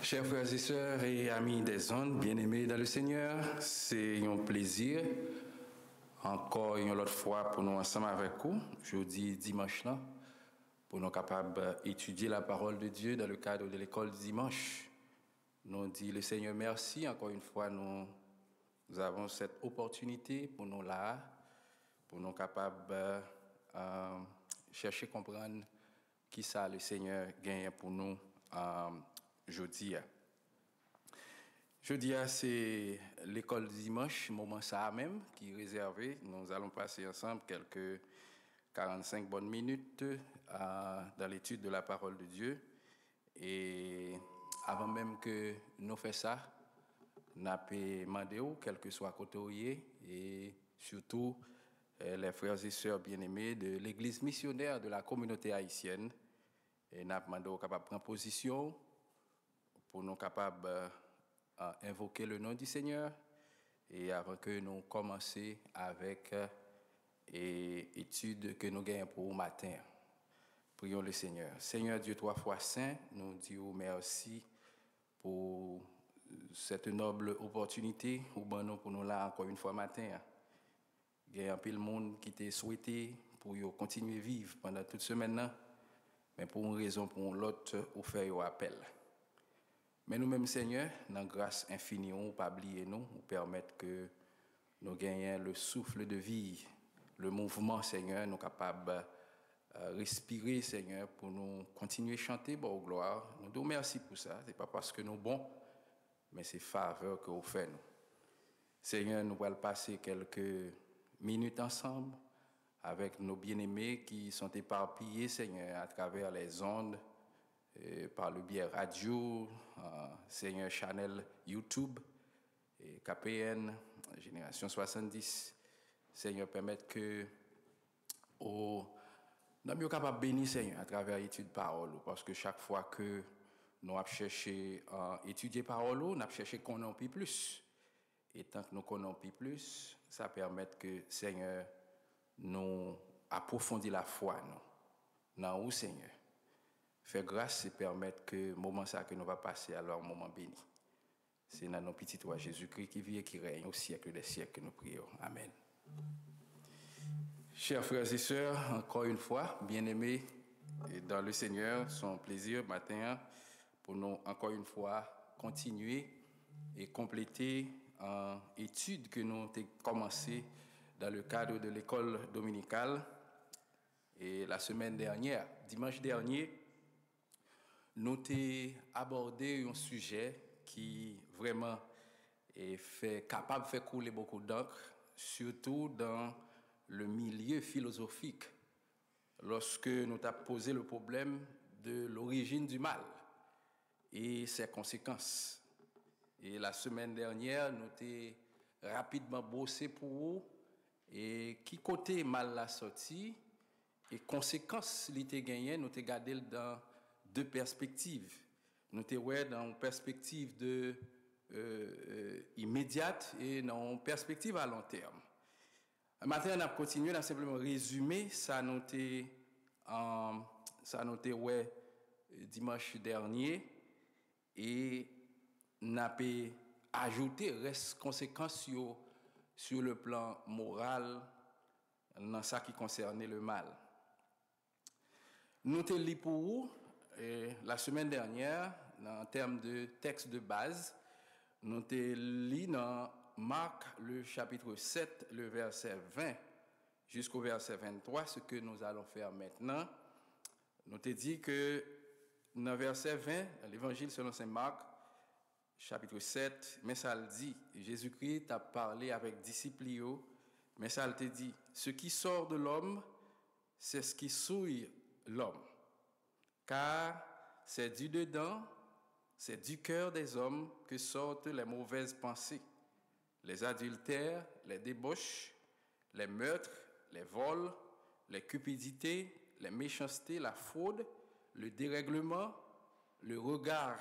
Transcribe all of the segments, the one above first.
Chers frères et sœurs et amis des ondes, bien-aimés dans le Seigneur, c'est un plaisir encore une autre fois pour nous ensemble avec vous, jeudi, dimanche là, pour nous capables d'étudier la parole de Dieu dans le cadre de l'école du dimanche. Nous dit le Seigneur merci, encore une fois nous avons cette opportunité pour nous là, pour nous capables chercher comprendre qui ça le Seigneur gagne pour nous jeudi. Jeudi, c'est l'école du dimanche, moment ça même, qui est réservé. Nous allons passer ensemble quelques 45 bonnes minutes dans l'étude de la parole de Dieu. Et avant même que nous fassions ça, nous avons demandé, quel que soit côté et surtout les frères et sœurs bien-aimés de l'église missionnaire de la communauté haïtienne, et nous avons demandé capable prendre position pour nous capables invoquer le nom du Seigneur et avant que nous commencions avec l'étude que nous gagnons pour le matin. Prions le Seigneur. Seigneur Dieu, trois fois saint, nous disons merci pour cette noble opportunité pour nous là encore une fois matin. Il y a un peu de monde qui t'a souhaité pour continuer à vivre pendant toute semaine, mais pour une raison, pour l'autre, ou faire un appel. Mais nous-mêmes, Seigneur, dans grâce infinie, on ne pas oublier nous, ou permettre que nous gagnions le souffle de vie, le mouvement, Seigneur, nous capables de respirer, Seigneur, pour nous continuer à chanter, bon, gloire. Nous nous merci pour ça. Ce n'est pas parce que nous sommes bons, mais c'est faveur que vous faites nous. Seigneur, nous allons passer quelques minutes ensemble avec nos bien-aimés qui sont éparpillés, Seigneur, à travers les ondes, par le biais radio, Seigneur Channel YouTube, et KPN, Génération 70. Seigneur, permettre que nous sommes capables de bénir, Seigneur, à travers l'étude de parole, parce que chaque fois que nous avons cherché à étudier parole, nous avons cherché qu'on en puisse plus. Et tant que nous connaissons plus, ça permet que, Seigneur, nous approfondir la foi, nous, dans où, Seigneur. Faire grâce et permettre que le moment ça que nous va passer alors un moment béni. C'est dans nos petits toi Jésus-Christ qui vit et qui règne au siècle des siècles que nous prions. Amen. Chers frères et sœurs, encore une fois, bien-aimés dans le Seigneur, c'est un plaisir matin pour nous encore une fois continuer et compléter l'étude que nous avons commencé dans le cadre de l'école dominicale. Et la semaine dernière, dimanche dernier, nous avons abordé un sujet qui vraiment est capable de faire couler beaucoup d'encre, surtout dans le milieu philosophique, lorsque nous avons posé le problème de l'origine du mal et ses conséquences. Et la semaine dernière, nous avons rapidement bossé pour vous et qui côté mal la sortie et conséquences l'été gagné, nous avons gardé dans deux perspectives. Nous avons dans une perspective immédiate et dans une perspective à long terme. Maintenant, on a continué, on a simplement résumé ça noté dimanche dernier et on a ajouté reste conséquences sur le plan moral dans ça qui concernait le mal. Nous avons lu pour vous la semaine dernière, en termes de texte de base, nous avons lu dans Marc, le chapitre 7, le verset 20 jusqu'au verset 23, ce que nous allons faire maintenant. Nous avons dit que dans le verset 20, dans l'évangile selon saint Marc, chapitre 7, mais ça le dit, Jésus-Christ a parlé avec disciples, mais ça le dit, ce qui sort de l'homme, c'est ce qui souille l'homme. Car c'est du dedans, c'est du cœur des hommes que sortent les mauvaises pensées, les adultères, les débauches, les meurtres, les vols, les cupidités, les méchancetés, la fraude, le dérèglement, le regard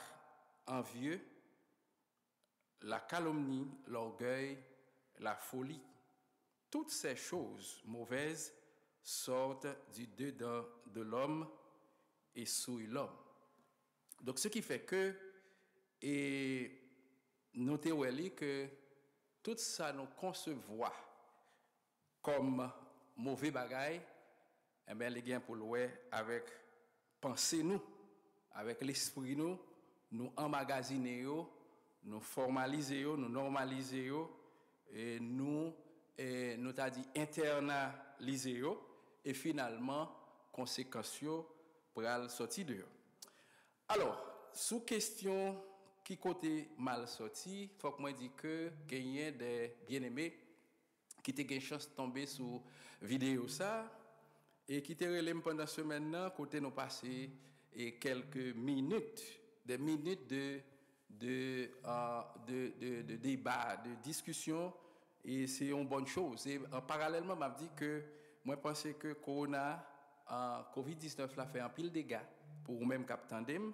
envieux, la calomnie, l'orgueil, la folie. Toutes ces choses mauvaises sortent du dedans de l'homme et souillent l'homme. Donc, ce qui fait que Et notez que tout ça nous concevoir comme mauvais bagaille, eh bien, les gains pour l'ouer avec penser nous, avec l'esprit nous emmagasiner, nous formaliser, nous normaliser, et nous t'a dit internaliser, et finalement, conséquences pour aller sortir de. Alors, sous question qui côté mal sorti, faut que moi dise que gagner des bien-aimés qui te gagne chance de tomber sur vidéo ça et qui te relève pendant ce semaine côté nous passer et quelques minutes des minutes de débat, de discussion et c'est une bonne chose et parallèlement m'a dit que moi pensais que corona Covid-19 l'a fait un pile de dégâts pour même cap tandem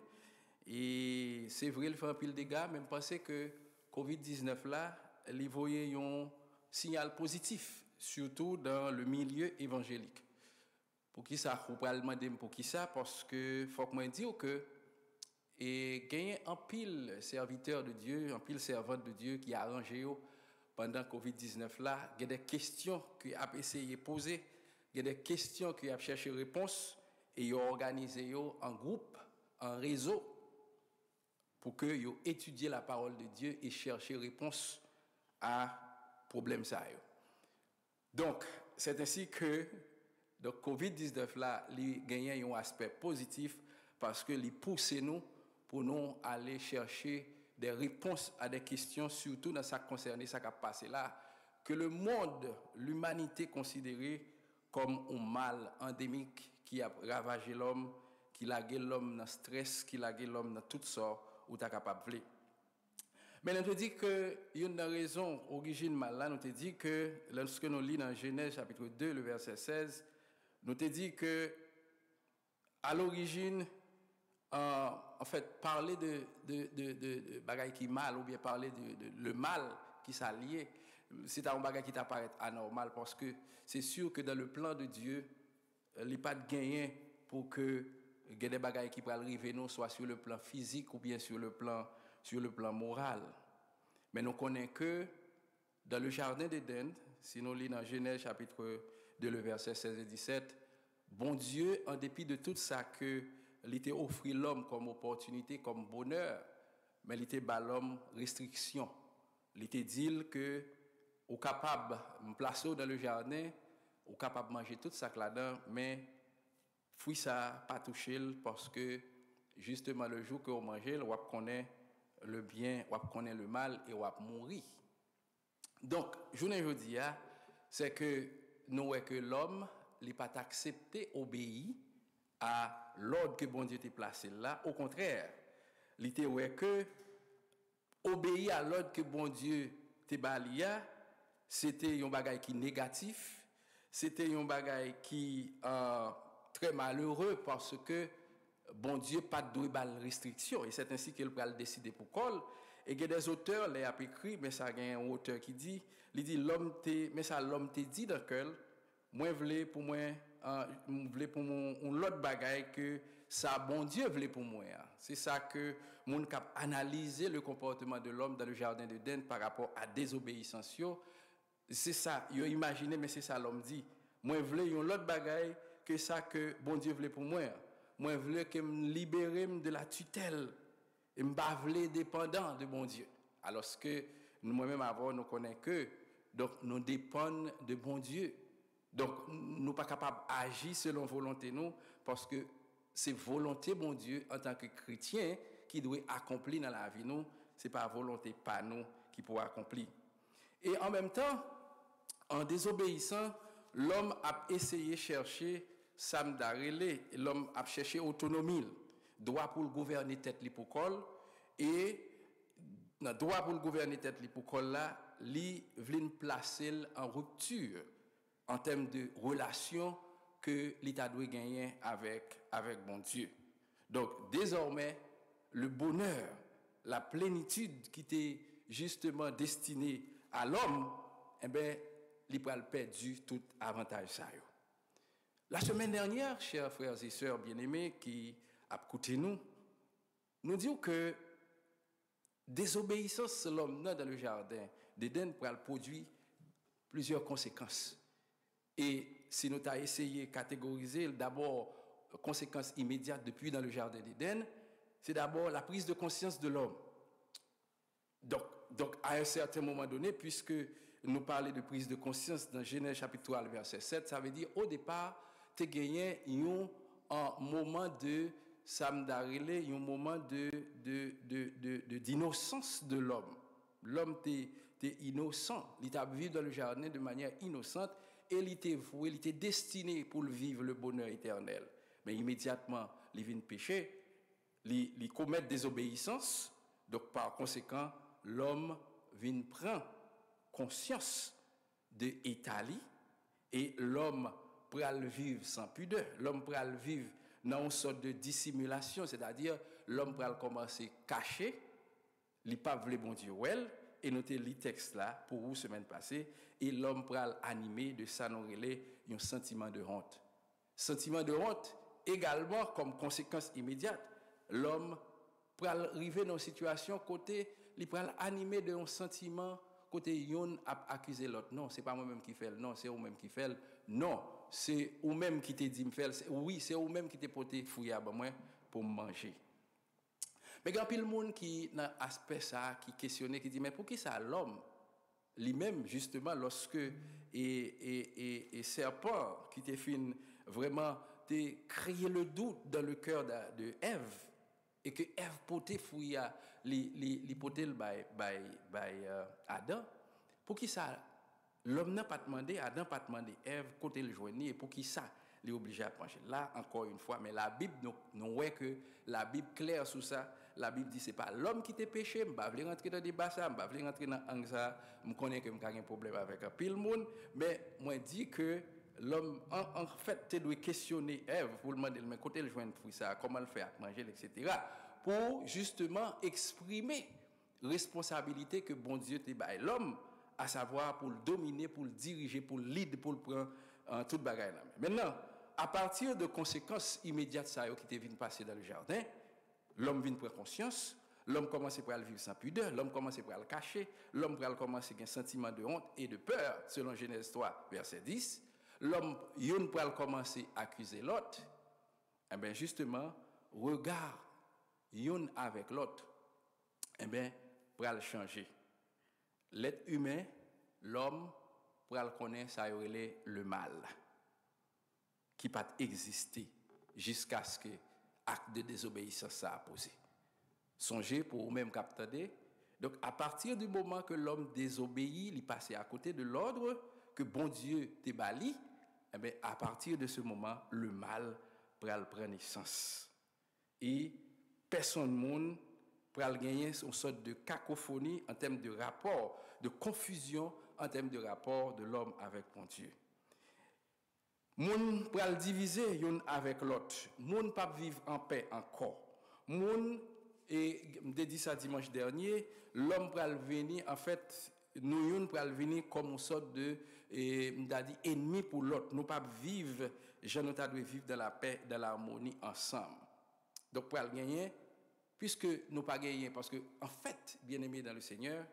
et c'est vrai il fait un pile de dégâts même penser que Covid-19 là il voyait un signal positif surtout dans le milieu évangélique. Pour qui ça vous pouvez demander pour qui ça parce que faut que moi dire que et gagner un pile serviteur de Dieu, un pile servante de Dieu qui a arrangé pendant Covid-19 là, il y a des questions qu'il a essayé de poser, il y a des questions qu'il a cherché réponse et il a organisé en groupe, en réseau pour que ils étudier la parole de Dieu et chercher réponse à problème ça. Donc, c'est ainsi que le Covid-19 là, il gagne un aspect positif parce que il pousse nous pour nous aller chercher des réponses à des questions, surtout dans ce qui concerne ce qui a passé là, que le monde, l'humanité considérée comme un mal endémique qui a ravagé l'homme, qui a lagué l'homme dans le stress, qui a lagué l'homme dans toutes sortes où tu es capable de. Mais on te dit que il y a une raison origine mal là, nous te dit que lorsque nous lisons dans Genèse chapitre 2 le verset 16, nous te dit que à l'origine en fait parler de bagaille qui mal ou bien parler de le mal qui s'allie, c'est un bagaille qui t'apparaît anormal parce que c'est sûr que dans le plan de Dieu, il n'y a pas de gain pour que des bagailles qui peuvent arriver nous soit sur le plan physique ou bien sur le plan moral. Mais nous connaissons que dans le jardin d'Éden, si nous lisons dans Genèse chapitre 2, le verset 16 et 17, bon Dieu, en dépit de tout ça que il était offert l'homme comme opportunité, comme bonheur, mais il était bas l'homme restriction. Il était dit que au capable de placer dans le jardin, au capable de manger tout ça là-dedans, mais fruit ça pas toucher parce que justement le jour que on mange, on connaît le bien, on connaît le mal et on mourir. Donc, journée aujourd'hui, c'est que nous voyons que l'homme n'est pas accepté, obéi à l'ordre que bon Dieu t'a placé là. Au contraire, il était que obéir à l'ordre que bon Dieu t'a bali, c'était un bagage qui négatif, c'était un bagage qui très malheureux parce que bon Dieu pas de restriction et c'est ainsi qu'il va décider pour col. Et il y a des auteurs les a écrit mais ça il y a un auteur qui dit l'homme te dit dans cœur moi voulais pour moi voulais pour mon l'autre bagaille que ça bon Dieu voulait pour moi. C'est ça que mon cap analyser le comportement de l'homme dans le jardin d'Éden par rapport à désobéissance. C'est ça, yo imaginez mais c'est ça l'homme dit. Moi voulais une l'autre bagaille que ça que bon Dieu voulait pour moi. Moi voulais que me libérer de la tutelle et me pas voulais dépendant de bon Dieu. Alors que nous-mêmes avant nous connaissons que donc nous dépendons de bon Dieu. Donc nous pas capables d'agir selon volonté nous parce que c'est volonté bon Dieu en tant que chrétien qui doit accomplir dans la vie nous, c'est pas volonté pas nous qui pour accomplir. Et en même temps, en désobéissant, l'homme a essayé de chercher samdarele, l'homme a cherché autonomie, droit pour le gouverner tête li pour col et dans droit pour le gouverner tête li pour col là, li vlin placer en rupture en termes de relation que l'État doit gagner avec bon Dieu. Donc désormais, le bonheur, la plénitude qui était justement destinée à l'homme, eh bien, il va perdu tout avantage ça. La semaine dernière, chers frères et sœurs bien-aimés qui a écouté nous disons que désobéissance l'homme dans le jardin d'Éden pour produire plusieurs conséquences. Et si nous avons essayé de catégoriser d'abord conséquences immédiates depuis dans le jardin d'Éden, c'est d'abord la prise de conscience de l'homme. Donc, à un certain moment donné, puisque nous parlons de prise de conscience dans Genèse chapitre 3, verset 7, ça veut dire au départ, tu as gagné un moment de samdarele, un moment d'innocence de l'homme. L'homme était innocent, il t'a vécu dans le jardin de manière innocente et il était voué, il était destiné pour vivre le bonheur éternel. Mais immédiatement, il vient pécher, il commet des obéissances, donc par conséquent, l'homme vient prendre conscience de l'Italie et l'homme peut le vivre sans pudeur. L'homme peut le vivre dans une sorte de dissimulation, c'est-à-dire l'homme peut commencer caché, il n'a pas voulu bon Dieu, et noter les textes là pour vous semaine passée, et l'homme peut animer de ça, nous un sentiment de honte. Sentiment de honte également comme conséquence immédiate, l'homme peut arriver dans une situation côté il peut animer de un sentiment côté yon a accusé l'autre. Non, c'est pas moi-même qui fait, non, c'est vous-même qui fait. Non, c'est vous-même qui te dit me faire. Oui, c'est vous-même qui te porté fouillable moi pour manger. Mais il y a pile monde qui dans aspect ça qui questionne qui dit mais pour qui ça l'homme lui-même justement lorsque et serpent qui te fin vraiment te créer le doute dans le cœur de Ève et que Ève poté fouilla li poté Adam pour qui ça l'homme n'a pas demandé Adam pas demandé Ève côté le joindre et pour qui ça il est obligé à pencher là encore une fois mais la Bible nous voit que la Bible claire sur ça la Bible dit c'est pas l'homme qui t'a péché m'pa vle rentrer dans débat ça m'pa vle rentrer dans ang ça me connais que m'pa un problème avec un pile monde mais moi dit que l'homme en fait tu dois questionner Ève pour demander mais côté le joindre fruit ça comment le faire manger etc. pour justement exprimer responsabilité que bon Dieu te bail l'homme à savoir pour le dominer pour le diriger pour le lead pour le prendre en toute bagaille là maintenant à partir de conséquences immédiates ça qui te viennent passer dans le jardin l'homme vient prendre conscience l'homme commence à vivre sans pudeur l'homme commence à le cacher l'homme commence à avoir un sentiment de honte et de peur selon Genèse 3 verset 10 l'homme yon pral commencer à accuser l'autre et bien justement regard yon avec l'autre et bien pral changer l'être humain l'homme pral connaître ça le mal qui pas exister jusqu'à ce que acte de désobéissance ça a posé songez pour vous-même capter donc à partir du moment que l'homme désobéit il passe à côté de l'ordre que bon Dieu te bali eh bien à partir de ce moment le mal pral prendre naissance et personne monde pral gagner une sorte de cacophonie en termes de rapport de confusion en termes de rapport de l'homme avec bon Dieu. Moun pral diviser yon avec l'autre. Moun pas vivre en paix encore. Moun et me dit ça dimanche dernier, l'homme pral venir en fait nous yon pral venir comme une sorte de dit ennemi pour l'autre. Nous pas vivre, je nous doit vivre dans la paix, dans l'harmonie ensemble. Donc pral gagner puisque nous pas gagner parce que en fait, bien-aimés dans le Seigneur,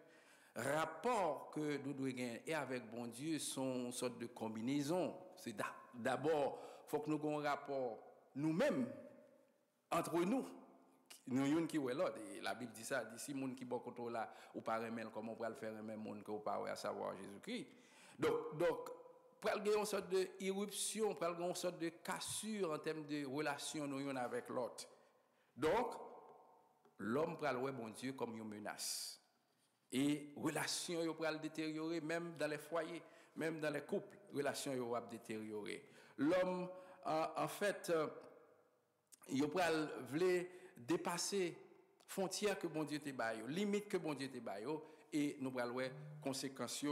rapport que nous devons gagner et avec bon Dieu sont une sorte de combinaison. C'est d'abord faut que nous ayons un rapport nous-mêmes entre nous. Nous yon qui est l'autre et la Bible dit ça, dit si monde qui bon côté là ou pas remet comment on peut le faire même monde que ou pas à savoir Jésus-Christ. Donc pral gagner une sorte de irruption, pral gagner une sorte de cassure en termes de relation nous yon avec l'autre. Donc l'homme pral ouais bon Dieu comme une menace. Et relations yo pral détériorer même dans les foyers, même dans les couples, relations yo va détériorer. L'homme en fait yo pral vle dépasser frontières que bon Dieu te baille, limite que bon Dieu te baille et nous pral ouais conséquences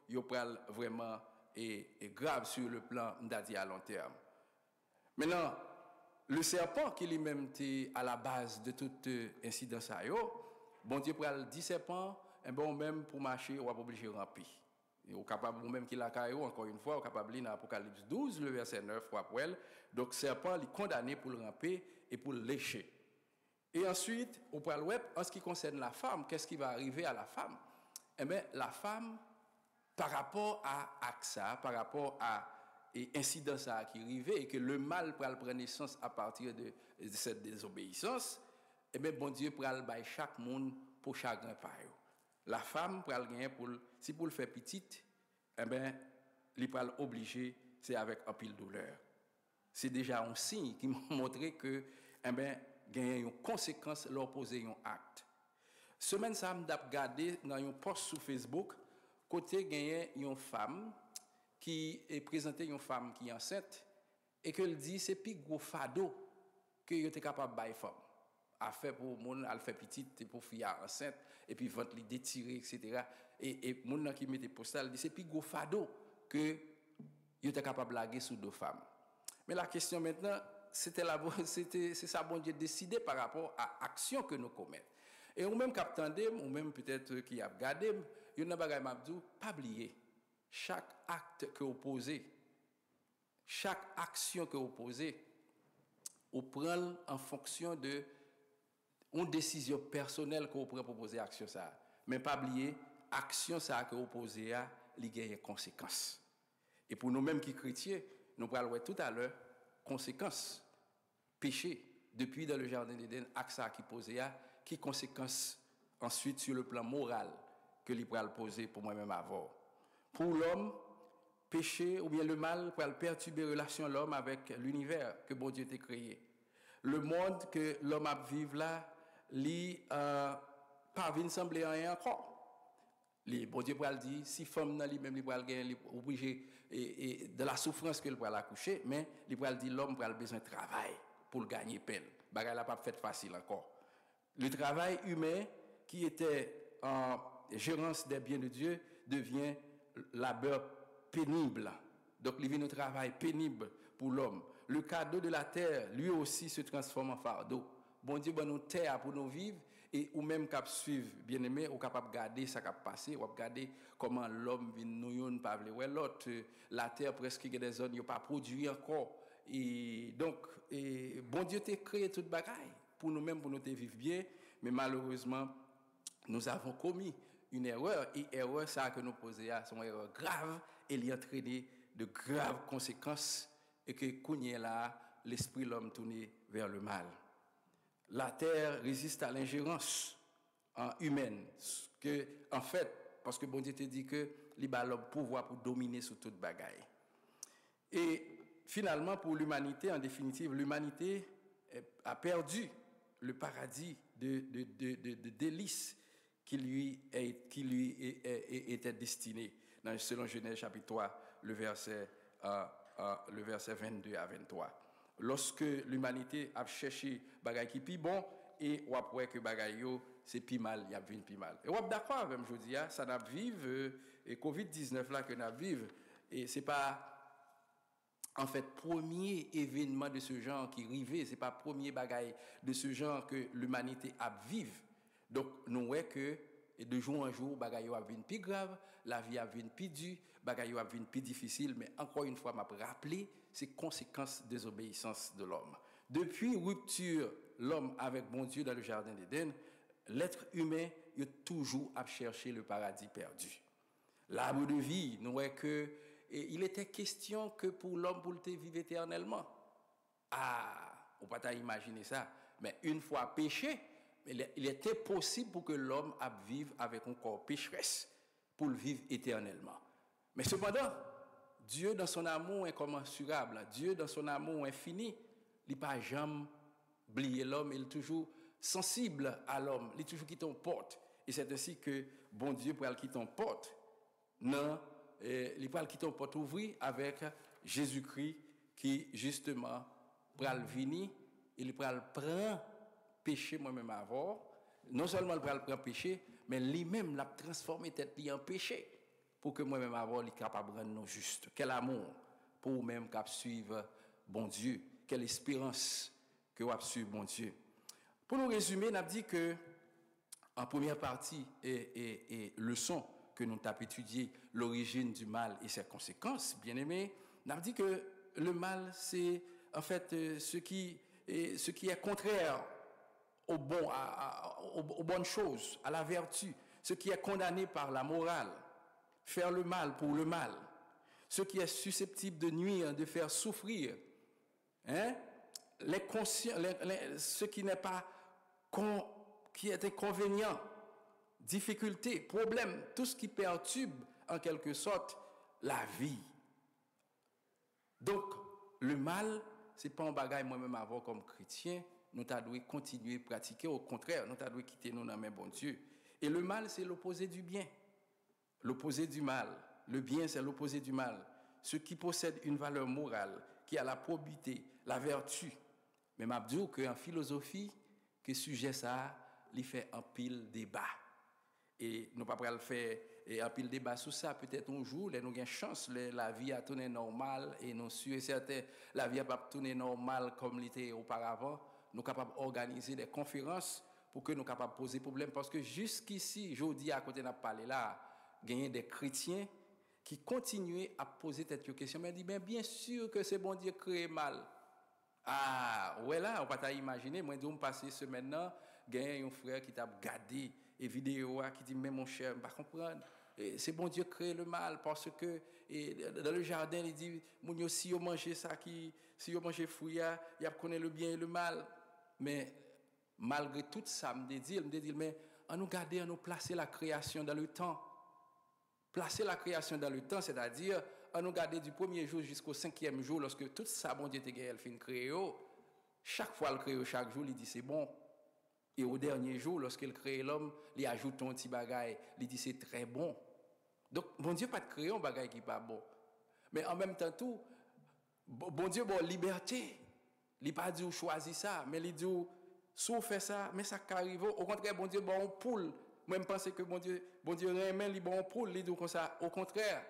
yo pral vraiment et grave sur le plan d'adi à long terme. Maintenant le serpent qui lui-même était à la base de toute incidence ça yo, bon Dieu pral dit serpent et bon même pour marcher on va obligé ramper. Et au capable même qui la caillou encore une fois au capable dans Apocalypse 12 le verset 9 après donc serpent il condamné pour le ramper et pour le lécher. Et ensuite, au point web, en ce qui concerne la femme, qu'est-ce qui va arriver à la femme? Eh bien, la femme, par rapport à AXA, par rapport à incident ça qui arrivait et que le mal prend naissance à partir de cette désobéissance, eh bien, bon Dieu prend le chaque monde pour chagrin par eux. La femme prend le gagner pour, si pour le faire petite, eh bien, il prend obligé, c'est avec un pile douleur. C'est déjà un signe qui montre que, eh bien, il y a une conséquence leur poser un acte. Semaine ça m'a regardé dans un post sur Facebook côté gagné une femme qui est présentée une femme qui est enceinte et qu'elle dit c'est plus gros fado que yo était capable bailler femme a fait pour monde elle fait petite pour fille enceinte et puis ventre li détiré etc. et monde qui mettait postal dit c'est plus gros fado que yo était capable laguer sous deux femmes. Mais la question maintenant c'est ça bon Dieu décidé par rapport à action que nous commettons. Et ou même captandem ou même peut-être qui a regardé, il y a bagay m'abdou pas oublier chaque acte que vous posez, chaque action que vous posez, vous prenez en fonction de une décision personnelle que vous prenez pour poser action ça. Mais pas oublier action ça que vous posez a li gagne conséquences. Et pour nous-mêmes qui chrétiens, nous parlons tout à l'heure conséquences péché depuis dans le jardin d'Éden action qui posé a qui conséquences ensuite sur le plan moral que l'il pourra poser pour moi-même avoir. Pour l'homme, péché ou bien le mal pourra perturber la relation de l'homme avec l'univers que bon Dieu a créé. Le monde que l'homme a vivre là, lui pas vient sembler rien encore. Les bon Dieu pourra dire si femme dans lui-même il pourra gagner obligé et de la souffrance qu'elle pourra accoucher, mais il pourra dire l'homme pourra besoin de travail pour gagner peine. Bagay la pas fait facile encore. Le travail humain qui était en gérance des biens de Dieu devient labeur pénible. Donc, il vient un travail pénible pour l'homme. Le cadeau de la terre, lui aussi, se transforme en fardeau. Bon Dieu, bon nous terre pour nous vivre et ou même cap suivre, bien aimé, ou capable garder ça cap passé, ou regarder comment l'homme vient nous pas ouais l'autre la terre presque des zones il pas produit encore. Et donc bon Dieu t'a créé toute bagaille pour nous-mêmes pour nous vivre bien, mais malheureusement nous avons commis une erreur et erreur ça que nous posons c'est une erreur grave et il y a entraîné de graves conséquences et que kounya là l'esprit l'homme tourné vers le mal. La terre résiste à l'ingérence humaine que en fait parce que bon Dieu te dit que il a le pouvoir pour dominer sur toute bagaille. Et finalement pour l'humanité en définitive l'humanité a perdu le paradis de délices qui lui était destiné selon Genèse chapitre 3 le verset 22 à 23. Lorsque l'humanité a cherché bagay qui pi bon et ou après que bagay yo c'est pi mal, il y a vinn pi mal. Et ou d'accord avec moi jodi a ça n'a vivre et Covid-19 là que n'a vivre et c'est pas en fait premier événement de ce genre qui arrivé, c'est pas premier bagay de ce genre que l'humanité a vivre. Donc nous voyons que de jour en jour bagay yo a vinn plus grave, la vie a vinn plus dure, bagay yo a vinn plus difficile, mais encore une fois m'a rappeler ces conséquences des désobéissance de l'homme. Depuis rupture l'homme avec bon Dieu dans le jardin d'Éden, l'être humain il toujours à chercher le paradis perdu. L'arbre de vie, nous voyons que il était question que pour l'homme pour le vivre éternellement. Ah, on peut pas imaginer ça, mais une fois péché, il était possible pour que l'homme vive avec un corps pécheresse pour le vivre éternellement. Mais cependant, Dieu dans son amour incommensurable, Dieu dans son amour infini, il n'a pas jamais oublié l'homme, il est toujours sensible à l'homme, il est toujours qui t'en porte. Et c'est ainsi que bon Dieu pour qui t'en porte, non, il parle qui t'en porte ouvrir avec Jésus-Christ qui justement pral venir, il pral prendre péché moi-même avant, non seulement il pral prendre péché, mais lui-même l'a transformé tête en péché pour que moi-même avant il capable de rendre nous juste. Quel amour pour même cap suivre bon Dieu, quelle espérance que va suivre bon Dieu. Pour nous résumer, on a dit que en première partie et leçon que nous avons étudié l'origine du mal et ses conséquences, bien aimé, on a dit que le mal c'est en fait ce qui est contraire aux bonnes choses, à la vertu. Ce qui est condamné par la morale, faire le mal pour le mal. Ce qui est susceptible de nuire, de faire souffrir. Hein? Ce qui n'est pas qui est inconvénient, difficulté, problème, tout ce qui perturbe en quelque sorte la vie. Donc, le mal, ce n'est pas un bagage moi-même avoir comme chrétien, nous devons continuer à pratiquer, au contraire, nous devons quitter nos mains, bon Dieu. Et le mal, c'est l'opposé du bien, l'opposé du mal. Le bien, c'est l'opposé du mal. Ce qui possède une valeur morale, qui a la probité, la vertu. Mais je dis qu'en philosophie, que sujet ça, il fait un pile débat. Et nous ne pouvons pas le faire un pile débat sur ça. Peut-être un jour, nous avons une chance, la vie a tourné normale et nous sommes certains, la vie n'a pas tourné normale comme l'était auparavant. Nous sommes capables d'organiser des conférences pour que nous soyons capables de poser problème. Parce que jusqu'ici, je dis à côté de parler là, il y a des chrétiens qui continuent à poser cette question. Mais dit, bien sûr que c'est bon Dieu créé mal. Ah, ouais là, on ne peut pas imaginer. Moi, je me passe ce maintenant, il y a un frère qui t'a regardé et vidéo qui dit, mais mon cher, je ne peux pas comprendre. C'est bon Dieu créé le mal parce que dans le jardin, il dit, si vous mangez ça, si vous mangez fruit, il connaît le bien et le mal. Mais malgré tout ça, il me dit, mais on nous garder, on nous placer la création dans le temps. Placer la création dans le temps, c'est-à-dire, on nous garder du premier jour jusqu'au 5e jour, lorsque tout ça, bon Dieu, elle fait créer. Chaque fois, le crée, chaque jour, il dit c'est bon. Et au dernier jour, lorsqu'il crée l'homme, il ajoute un petit bagage, il dit c'est très bon. Donc, bon Dieu, pas de créer un bagage qui n'est pas bon. Mais en même temps, tout, bon Dieu, bon, liberté. Il n'a pas dit choisis ça, mais il dit si vous faites ça, mais ça arrive. Au contraire, bon Dieu, bon, poule. Moi, je pense que bon Dieu remet les bons poule, il dit comme ça. Au contraire,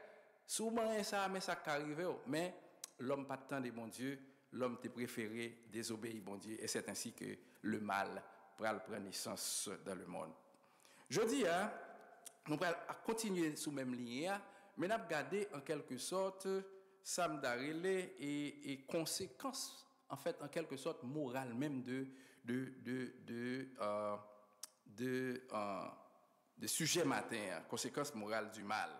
souvent ça, mais ça arrive. Mais l'homme pas de temps de bon Dieu, l'homme te préféré désobéir bon Dieu, et c'est ainsi que le mal prend naissance dans le monde. Je dis, nous allons continuer sous même ligne, mais nous allons regarder en quelque sorte samdarele et conséquences, en fait, en quelque sorte morales même de sujet matin, conséquences morales du mal.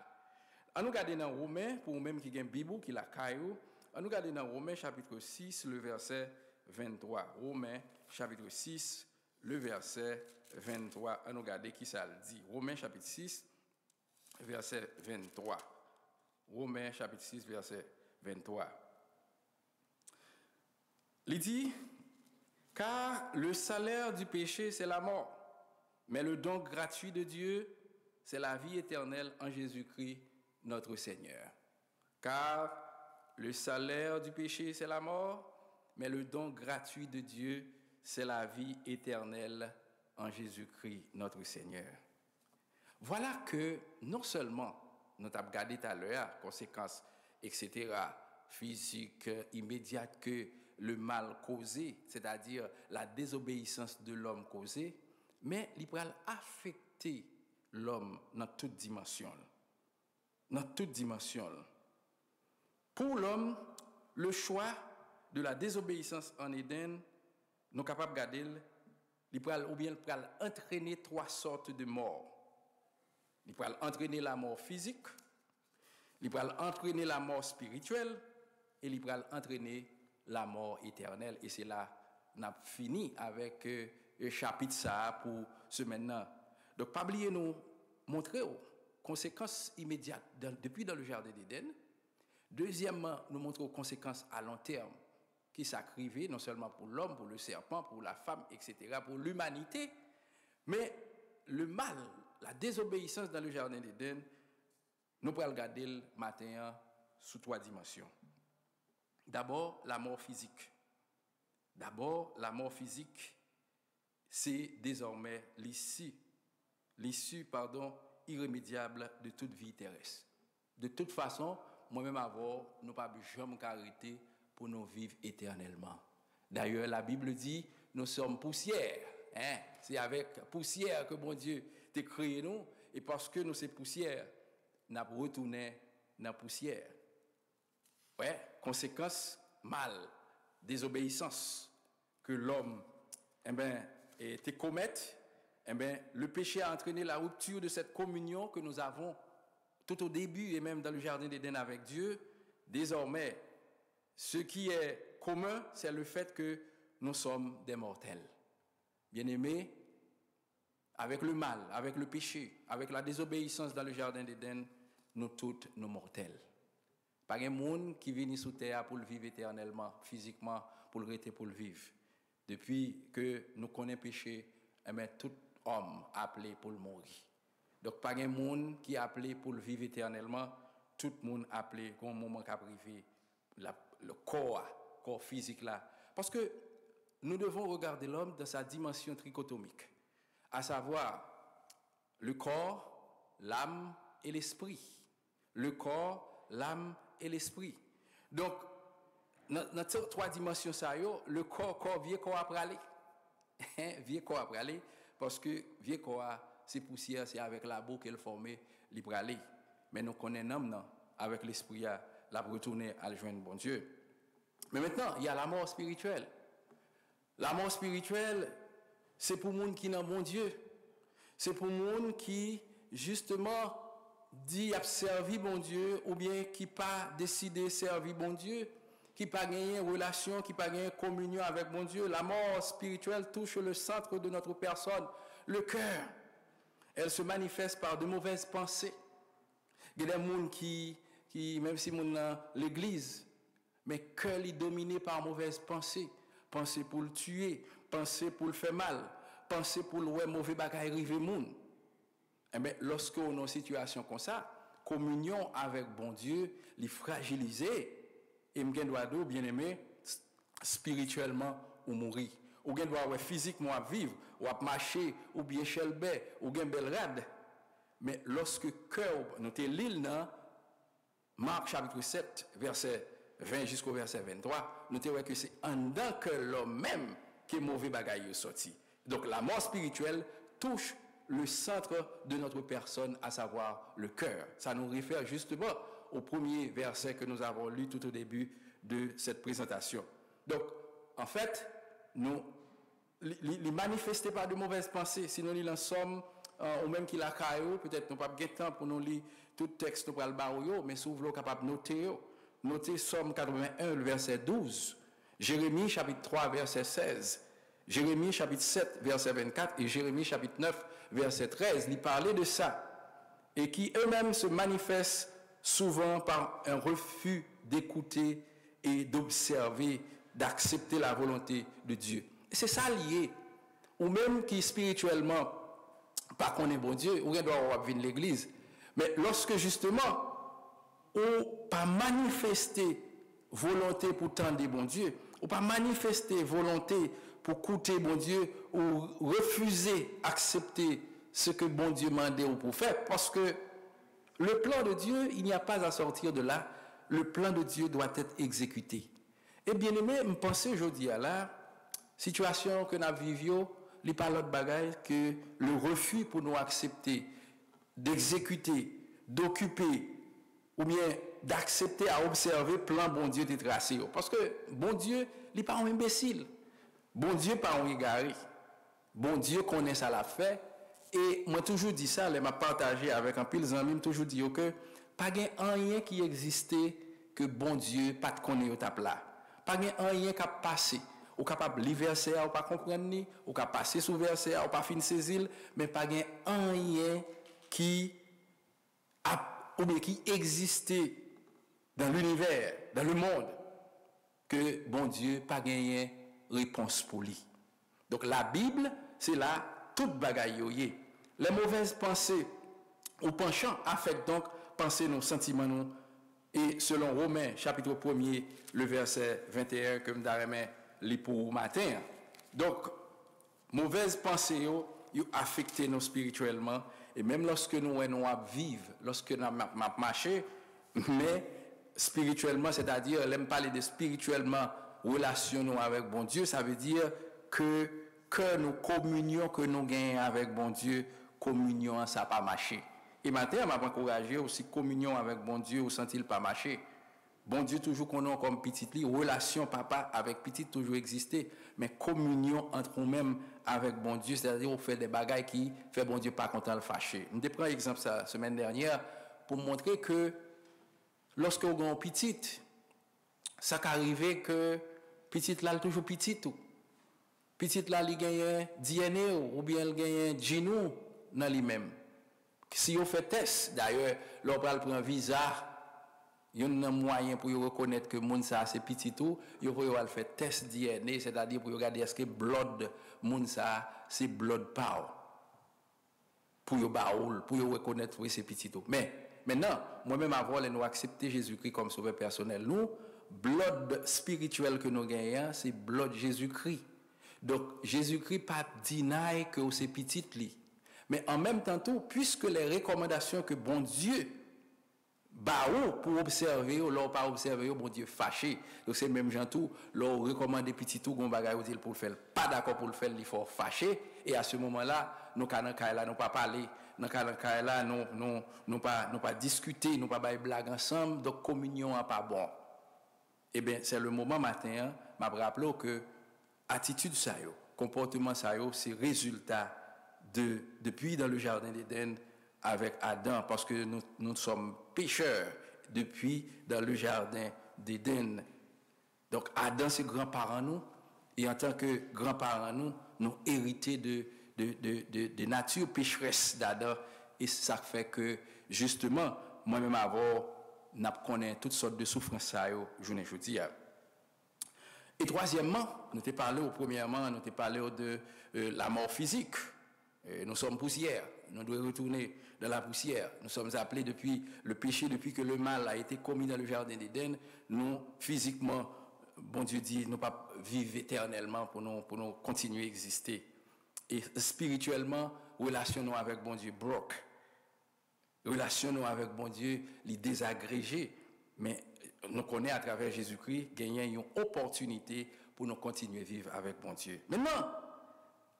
On nous regarde dans Romains, pour même qui a un Bible qui la caillou, on nous regarde dans Romains chapitre 6, le verset 23. Romains chapitre 6, le verset 23. On nous regarde qui ça le dit. Romains chapitre 6, verset 23. Romains chapitre 6, verset 23. Il dit, car le salaire du péché, c'est la mort. Mais le don gratuit de Dieu, c'est la vie éternelle en Jésus-Christ, notre Seigneur. Car le salaire du péché, c'est la mort, mais le don gratuit de Dieu, c'est la vie éternelle en Jésus-Christ, notre Seigneur. Voilà que non seulement, nous avons regardé tout à l'heure, conséquences, etc., physiques, immédiates, que le mal causé, c'est-à-dire la désobéissance de l'homme causée, mais il peut affecter l'homme dans toute dimension. Dans toute dimension. Pour l'homme, le choix de la désobéissance en Éden, nous sommes capables de garder, il peut entraîner trois sortes de morts. Il peut entraîner la mort physique, il peut entraîner la mort spirituelle, et il peut entraîner la mort éternelle. Et c'est là qu'on a fini avec le chapitre ça pour ce maintenant. Donc, pas oublier nous montrer aux conséquences immédiates depuis dans le jardin d'Éden. Deuxièmement, nous montrer aux conséquences à long terme qui s'acrivaient non seulement pour l'homme, pour le serpent, pour la femme, etc., pour l'humanité, mais le mal, la désobéissance dans le jardin d'Éden, nous pourrons regarder le matin sous trois dimensions. D'abord, la mort physique. D'abord, la mort physique, c'est désormais l'issue irrémédiable de toute vie terrestre. De toute façon, moi-même avant, nous ne pouvons jamais arrêter pour nous vivre éternellement. D'ailleurs, la Bible dit, nous sommes poussière. C'est avec poussière que bon Dieu t'a créé nous, et parce que nous sommes poussière, nous avons retourné dans la poussière. Ouais, conséquence mal, désobéissance que l'homme te commettent, eh bien, le péché a entraîné la rupture de cette communion que nous avons tout au début et même dans le jardin d'Éden avec Dieu. Désormais, ce qui est commun, c'est le fait que nous sommes des mortels. Bien-aimés, avec le mal, avec le péché, avec la désobéissance dans le jardin d'Éden, nous toutes, nous mortels. Pas un monde qui vient sous terre pour le vivre éternellement, physiquement, pour le rester pour le vivre. Depuis que nous connaissons le péché, eh bien, tout homme appelé pour le mourir. Donc, pas un monde qui est appelé pour le vivre éternellement, tout le monde appelé comme un moment qu'a privé le corps physique là. Parce que nous devons regarder l'homme dans sa dimension trichotomique, à savoir le corps, l'âme et l'esprit. Le corps, l'âme et l'esprit. Donc, dans ces trois dimensions, ça, le corps, vieux corps après aller. Vieux corps après aller, parce que vieux corps, c'est poussière, c'est avec la boue qu'elle formait libre aller. Mais nous connaissons l'homme, avec l'esprit, la retourner à le joindre bon Dieu. Mais maintenant, il y a la mort spirituelle. La mort spirituelle, c'est pour les gens qui n'ont bon Dieu. C'est pour les gens qui, justement, dit a servi bon Dieu ou bien qui pas décidé servir bon Dieu, qui pas gagné relation, qui pas gagné communion avec bon Dieu. La mort spirituelle touche le centre de notre personne, le cœur. Elle se manifeste par de mauvaises pensées. Il y a des gens qui même si mon l'église, mais cœur est dominé par mauvaises pensées, pensées pour le tuer, pensées pour le faire mal, pensées pour le mauvais bagage arriver moun. Eh bien, lorsque on est dans une situation comme ça, communion avec bon Dieu, les fragiliser, et m'gen doit bien aimé spirituellement ou mourir. Ou bien doit physiquement vivre, ou à marcher, ou bien chelbe, ou bien bel rad. Mais lorsque cœur, nous te l'île Marc chapitre 7, verset 20 jusqu'au verset 23, nous te voyons que c'est en dedans que l'homme même qui est mauvais bagaille sorti. Donc la mort spirituelle touche le centre de notre personne, à savoir le cœur. Ça nous réfère justement au premier verset que nous avons lu tout au début de cette présentation. Donc, en fait, nous les manifester par de mauvaises pensées, sinon nous en sommes, ou même qu'il a caillou, peut-être nous pas de temps pour nous lire tout texte pour le barreau, mais si vous voulez capable noter, noter Somme 81, le verset 12, Jérémie chapitre 3, verset 16, Jérémie chapitre 7, verset 24 et Jérémie chapitre 9, verset 13, ils parlaient de ça et qui eux-mêmes se manifestent souvent par un refus d'écouter et d'observer, d'accepter la volonté de Dieu. Et c'est ça lié. Ou même qui spirituellement, pas qu'on est bon Dieu, ou bien doit venir l'église, mais lorsque justement, ou pas manifester volonté pour tendre bon Dieu, ou pas manifester volonté pour écouter bon Dieu, ou refuser, accepter ce que bon Dieu m'a demandé ou pour faire, parce que le plan de Dieu, il n'y a pas à sortir de là, le plan de Dieu doit être exécuté. Et bien aimé, je pense aujourd'hui à la situation que nous vivions, il n'y a pas l'autre bagaille que le refus pour nous accepter, d'exécuter, d'occuper, ou bien d'accepter à observer le plan bon Dieu de tracé. Parce que bon Dieu, il n'est pas un imbécile. Bon Dieu, pas un égaré. Bon Dieu connaît ça l'a fait. Et moi, toujours dit ça, je m'a partagé avec un pile d'amis, toujours dit que pas rien qui existait que bon Dieu pas de connaître au tap là. Pas rien qui a passé. Ou capable de lire verset, ou pas comprendre ni, ou capable passer sous verset, ou pas fin saisir, mais pas rien qui a ou bien qui existait dans l'univers, dans le monde, que bon Dieu pas gagné réponse pour lui. Donc la Bible, c'est là toute bagaille yoye. Les mauvaises pensées ou penchants affectent donc penser nos sentiments nous. Et selon Romains chapitre 1er, le verset 21 que m'daremé li pour matin. Donc mauvaises pensées yo affectent nous spirituellement et même lorsque nous vivre, lorsque nous marcher, mais spirituellement, c'est-à-dire l'aime parler de spirituellement relation avec bon Dieu, ça veut dire que nous communions que nous gagnons avec bon Dieu, communion ça pas marcher. Et maintenant, m'a encouragé aussi communion avec bon Dieu, ou sent-il pas marcher. Bon Dieu toujours qu'on a comme petit li, relation papa avec petit toujours existé, mais communion entre nous-mêmes avec bon Dieu, c'est-à-dire on fait des bagailles qui fait bon Dieu pas content le fâcher. Je prends un exemple ça semaine dernière pour montrer que lorsque on a petit, ça qu'arrive que petit là toujours petit tout. Petit là il gagne DNA ou bien il gagne genou dans lui-même. Si on fait test, d'ailleurs, l'on prend un visa, il y a un moyen pour reconnaître que moun ça c'est petit tout, il faut faire test DNA, c'est-à-dire pour regarder est-ce que blood moun ça c'est blood power. Pour reconnaître que c'est petit tout. Mais maintenant, moi-même avant nous accepter Jésus-Christ comme sauveur personnel, nous blood spirituel que nous gagnons, c'est blood Jésus-Christ. Donc Jésus-Christ pas deny que c'est petit li. Mais en même temps tout, puisque les recommandations que bon Dieu pour observer, ou pas observer, bon Dieu fâché. Donc c'est le même genre tout, leur recommande petit tout, gon bagay ou dit pour le faire, pas d'accord pour le faire, il faut fâché. Et à ce moment-là, nous canons là, nous pas parler, nous canons là, nous pas discuter, nous pas bailler blague ensemble, donc communion n'est pas bon. Eh bien, c'est le moment matin, m'a rappelé que attitude ça yo, comportement ça yo, c'est résultat depuis dans le jardin d'Éden avec Adam, parce que nous sommes pécheurs depuis dans le jardin d'Éden. Donc Adam c'est grand-parent nous, et en tant que grand-parent nous héritons de nature pécheresse d'Adam, et ça fait que justement moi-même avant n'a connaît toutes sortes de souffrances ça yo journée jeudi. Et troisièmement, nous t'ai parlé de la mort physique. Nous sommes poussière, nous devons retourner dans la poussière. Nous sommes appelés depuis le péché, depuis que le mal a été commis dans le jardin d'Éden. Nous, physiquement, bon Dieu dit, nous pas vivre éternellement pour nous continuer à exister. Et spirituellement, relationnons avec bon Dieu broke. Relationnons avec bon Dieu, les désagrégés. Mais nous connaissons à travers Jésus-Christ, gagner une opportunité pour nous continuer à vivre avec bon Dieu. Maintenant,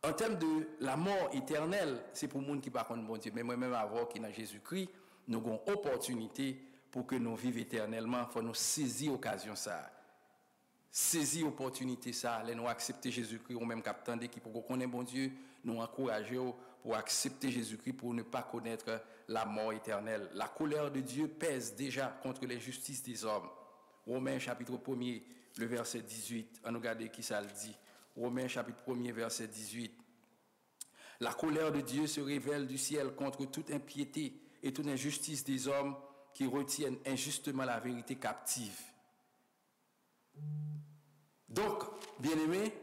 en termes de la mort éternelle, c'est pour les gens qui ne connaissent pas bon Dieu. Mais moi-même, avant qui est dans Jésus-Christ, nous avons une opportunité pour que nous vivions éternellement. Il faut nous saisir l'occasion ça. Saisir l'opportunité ça. Nous accepter Jésus-Christ, ou même captain qui pour qu'on connaisse bon Dieu, nous encourager pour accepter Jésus-Christ pour ne pas connaître la mort éternelle. La colère de Dieu pèse déjà contre les justices des hommes. Romains chapitre 1er, le verset 18. On regarde qui ça le dit. Romains chapitre 1er, verset 18. La colère de Dieu se révèle du ciel contre toute impiété et toute injustice des hommes qui retiennent injustement la vérité captive. Donc, bien-aimés,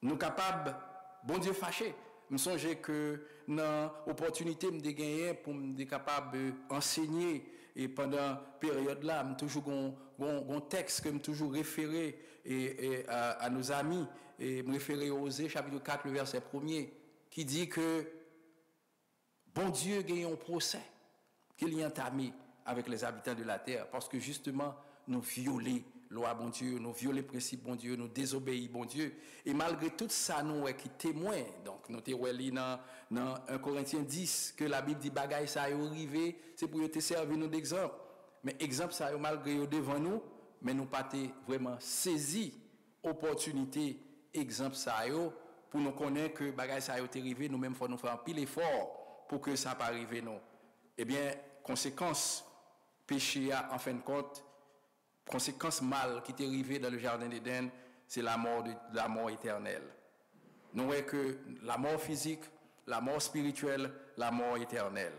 nous sommes capables, bon Dieu fâché. Je me songe que dans l'opportunité de gagner pour me capable d'enseigner et pendant cette période-là, je toujours un texte que je toujours référé à nos amis et me référer aux Osée chapitre 4 le verset 1er qui dit que bon Dieu gagne un procès qu'il y a entamé avec les habitants de la terre parce que justement nous violons loi bon Dieu, nous violons les principes bon Dieu, nous désobéissons bon Dieu. Et malgré tout ça, nous qui témoins, donc nous témoignons dans 1 Corinthiens 10, que la Bible dit bagaille ça est arrivé, c'est pour te servir nous d'exemple. Mais exemple ça malgré devant nous, mais nous pas vraiment saisi opportunité exemple ça pour nous connaître que bagaille ça est arrivé, nous même faut nous faire un pile effort pour que ça pas arriver nous. Eh bien, conséquence péché en fin de compte conséquence mal qui est arrivée dans le jardin d'Éden, c'est la mort éternelle. Nous voyons que la mort physique, la mort spirituelle, la mort éternelle.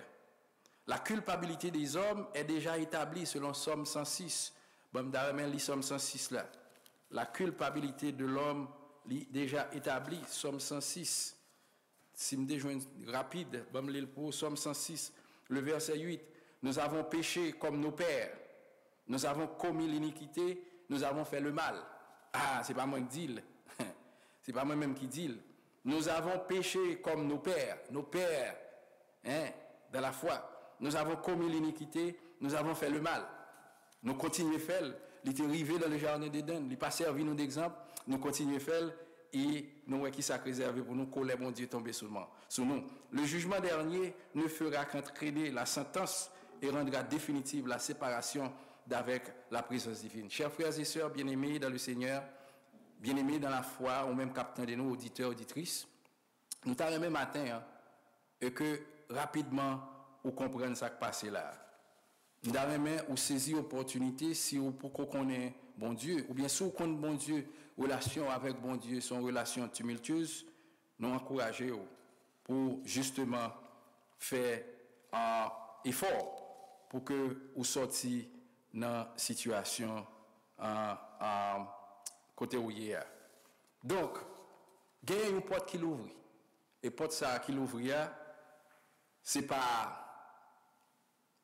La culpabilité des hommes est déjà établie selon Somme 106. Bon, d'ailleurs, Somme 106 là. La culpabilité de l'homme est déjà établie, Somme 106. Si me déjoins rapide, bon, lire pour Somme 106, le verset 8. Nous avons péché comme nos pères. Nous avons commis l'iniquité, nous avons fait le mal. Ah, c'est pas moi qui dis. C'est pas moi-même qui dis. Nous avons péché comme nos pères, dans la foi. Nous avons commis l'iniquité, nous avons fait le mal. Nous continuons à faire. Il était arrivé dans le jardin d'Éden, il n'est pas servi nous d'exemple. Nous continuons à faire et nous voyons qui s'est réservé pour nous, colère bon Dieu tomber sur nous. Le jugement dernier ne fera qu'entraîner la sentence et rendra définitive la séparation d'avec la présence divine. Chers frères et sœurs bien-aimés dans le Seigneur, bien-aimés dans la foi, ou même capitaine de nous, auditeurs, auditrices, nous t'avons même matin, hein, et que rapidement, vous comprenez ce qui passe là. Nous avons même ou saisi l'opportunité si vous pour qu'on connaît bon Dieu, ou bien si vous connaissez bon Dieu, relation avec bon Dieu, son relation tumultueuse, nous encourageons pour justement faire un effort pour que vous sortiez dans la situation côté où il y a. Donc, il y a une porte qui l'ouvre. Et porte ça qui l'ouvre, c'est pas.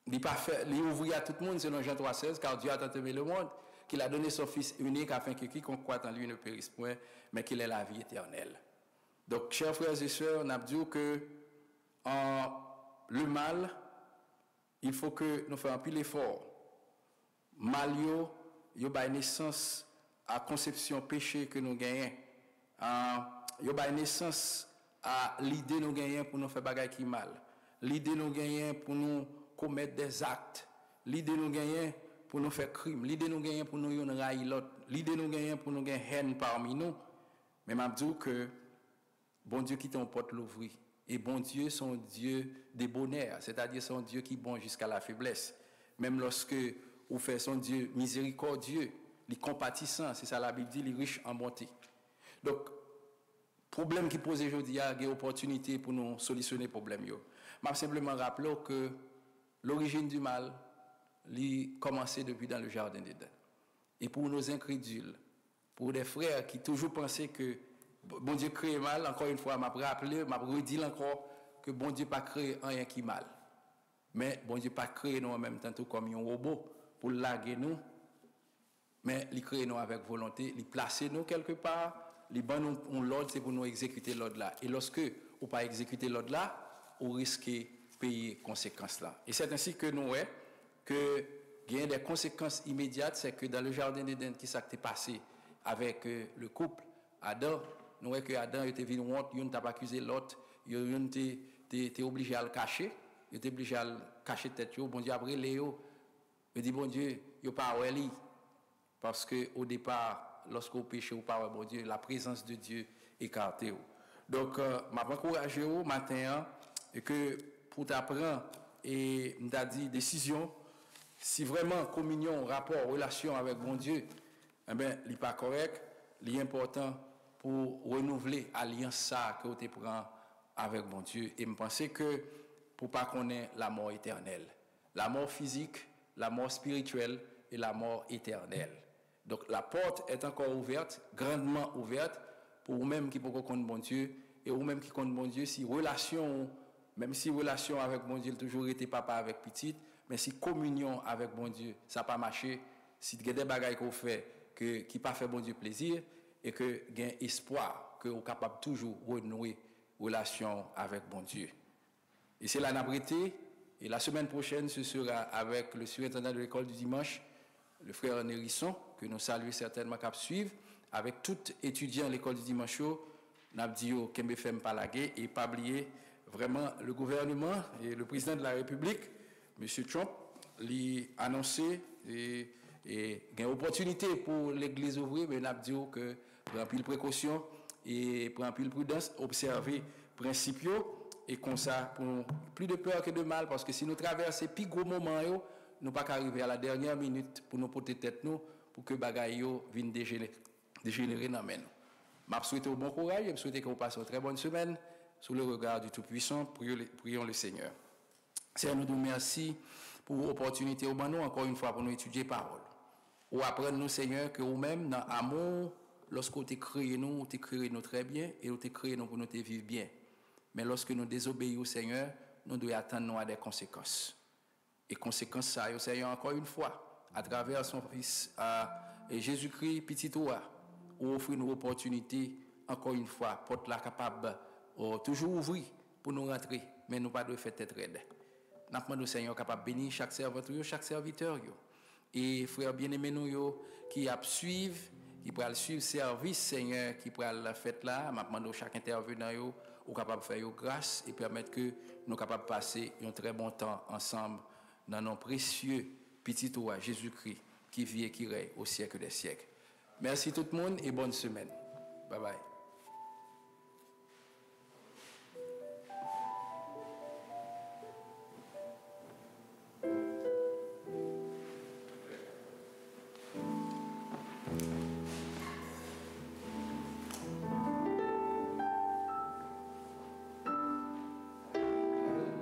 Il n'est pas fait, il ouvre à tout le monde selon Jean 3,16, car Dieu a tant aimé le monde qu'il a donné son Fils unique afin que quiconque croit en lui ne périsse point, mais qu'il ait la vie éternelle. Donc, chers frères et sœurs, on a dit que le mal, il faut que nous fassions un pile effort. Mal, il y a naissance à conception péché que nous gagnons. Il y a naissance à l'idée nous gagnons pour nous faire bagaille qui mal. L'idée nous gagnons pour nous commettre des actes. L'idée nous gagnons pour nous faire crime. L'idée nous gagnons pour nous railler l'autre. L'idée nous gagnons pour nous gagner haine parmi nous. Mais je dis que bon Dieu qui t'en porte l'ouvrir. Et bon Dieu, son Dieu des bonheurs, c'est-à-dire son Dieu qui est bon jusqu'à la faiblesse. Même lorsque vous faites son Dieu miséricordieux, il est compatissant, c'est ça la Bible dit, il est riche en bonté. Donc, problème qui pose aujourd'hui, il y a une opportunité pour nous solutionner le problème. Je vais simplement rappeler que l'origine du mal, a commencé depuis dans le jardin d'Éden. Et pour nos incrédules, pour des frères qui toujours pensaient que bon Dieu crée mal, encore une fois, m'a rappelé, m'a redit encore que bon Dieu pas créé rien qui mal. Mais bon Dieu pas créé nous en même temps tout comme un robot pour laguer nous. Mais il crée nous avec volonté, il place nous quelque part, il ban nous l'ordre, c'est pour nous exécuter l'ordre là. Et lorsque ou pas exécuter l'ordre là, on risque de payer conséquences là. Et c'est ainsi que nous voyons que il y a des conséquences immédiates, c'est que dans le jardin d'Éden qui s'est passé avec le couple Adam, nous voyons que Adam était venu honte, il n'a pas accusé l'autre, il était obligé à le cacher, il était obligé à le cacher tête. Bon Dieu après Léo, il dit bon Dieu, il pas ouais parce que au départ, lorsqu'on péché ou pas bon Dieu, la présence de Dieu écartée. Donc m'a encouragé au matin et que pour t'apprendre et m'a dit décision si vraiment communion, rapport, relation avec bon Dieu, eh ben, il n'est pas correct, il est important pour renouveler l'alliance ça que tu prends avec bon Dieu. Et je pense que pour pas qu'on ait la mort éternelle, la mort physique, la mort spirituelle et la mort éternelle. Donc la porte est encore ouverte, grandement ouverte, pour vous-même qui pouvez connaître bon Dieu, et vous-même qui connaissez bon Dieu, si relation, même si relation avec bon Dieu, toujours été papa avec petite, mais si communion avec bon Dieu, ça n'a pas marché, si il y a des bagailles qu'on fait qui ne pas fait bon Dieu plaisir, et que il y a espoir que vous êtes capable toujours renouer relation avec bon Dieu. Et c'est la nabrité, et la semaine prochaine, ce sera avec le surintendant de l'école du dimanche, le frère Nérisson, que nous saluons certainement qu'à suivre, avec tout étudiant à l'école du dimanche, nous avons dit au Kembe Fem Palagé et pas oublier vraiment le gouvernement et le président de la République, M. Trump, l'a annoncé et il y a une opportunité pour l'église ouvrir, mais nous avons dit que prendre plus de précautions et prendre plus de prudence, observer principes et comme ça, pour plus de peur que de mal, parce que si nous traversons plus gros moments, nous ne pouvons pas arriver à la dernière minute pour nous porter tête nous, pour que les bagailles viennent dégénérer dans nous. Je souhaite bon courage et je souhaite que vous passiez une très bonne semaine sous le regard du Tout-Puissant. Prions le Seigneur. Seigneur, nous vous remercions pour l'opportunité au nous, encore une fois, pour nous étudier la parole. Ou apprendre nous, Seigneur, que vous-même, dans l'amour, lorsque vous créé nous très bien et vous créé nous pour nous vivre bien. Mais lorsque nous désobéissons au Seigneur, nous devons attendre à des conséquences. Et conséquences, ça, Seigneur, encore une fois, à travers son Fils Jésus-Christ, petit roi, ou offrir une opportunité, encore une fois, porte la capable, toujours ouvrir pour nous rentrer, mais nous pas de faire tête raide. Nous demandons au Seigneur capable de bénir chaque serviteur, chaque serviteur. Et frères bien-aimés, nous qui suivent, qui pourraient suivre service, Seigneur, qui pourraient la fête là, nous demandons chaque intervenant, ou capable de faire grâce et permettre que nous capables de passer un très bon temps ensemble dans nos précieux petit toi, Jésus-Christ, qui vit et qui règne au siècle des siècles. Merci tout le monde et bonne semaine. Bye bye.